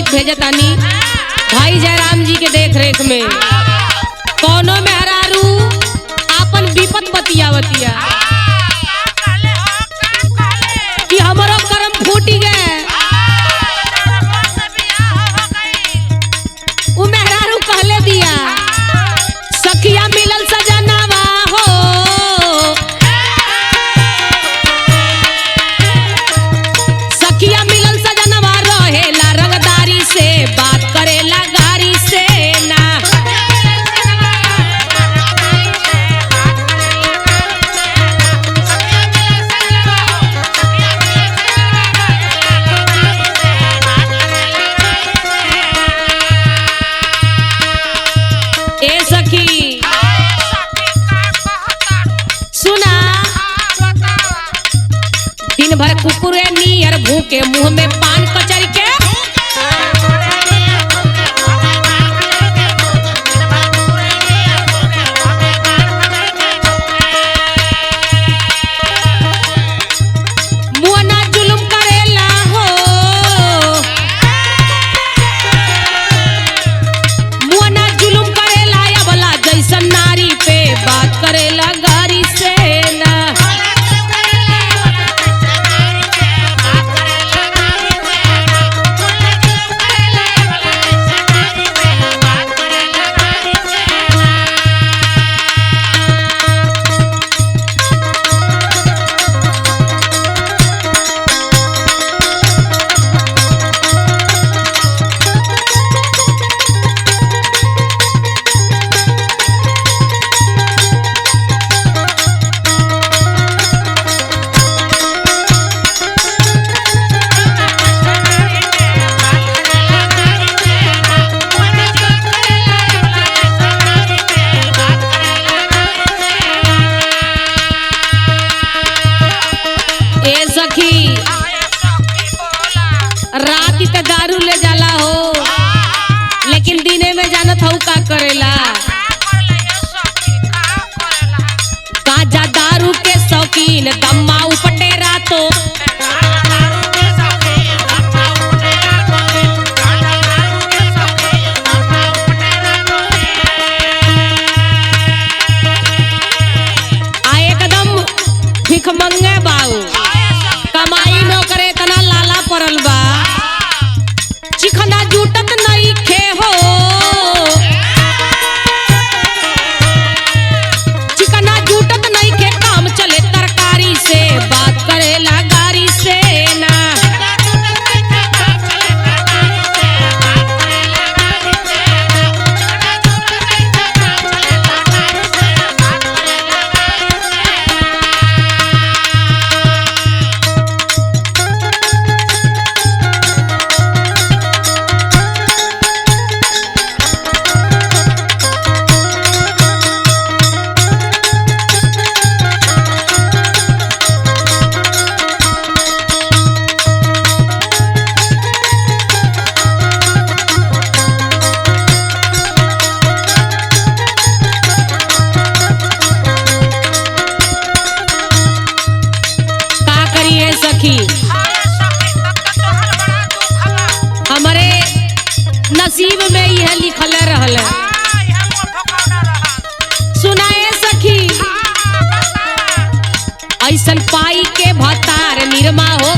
गीत भेजतानी भाई जयराम जी के देख रेख में। कौनो मेहरारू आपन विपत बतियावतिया कि हमारो कर्म फूटी गए। उ मेहरारू कहले दिया सखिया मिलल सजनावा हो, सखिया मिलल सजनवा रहेला रंगदारी से बात करेला गारी से ना। ए सखी सुना, दिन भर कुकुरे नियर भूखे मुंह में पान कचर के मुआना जुलुम करेला हो, मुआना जुलुम करेला या भला जैसन नारी पे बात करेला गारी से ना। ए सखी रात ते दारू ले जाला हो, लेकिन दिने में जानत हूँ का करेला। गांजा दारू के शौकीन दम्मा उपटे रातो, आ एकदम भिख मंगे बाऊ, कमाई में ओकरे इतना लाला पड़ल बा चिखना जुटत नहीं खे हो, चिकना जुटत नहीं खे काम चले तरकारी से बात करेला गारी से ना। सखी हमारे नसीब में यह लिखल रहल है। सुनाए सखी ऐसन पाई के भतार निरमा हो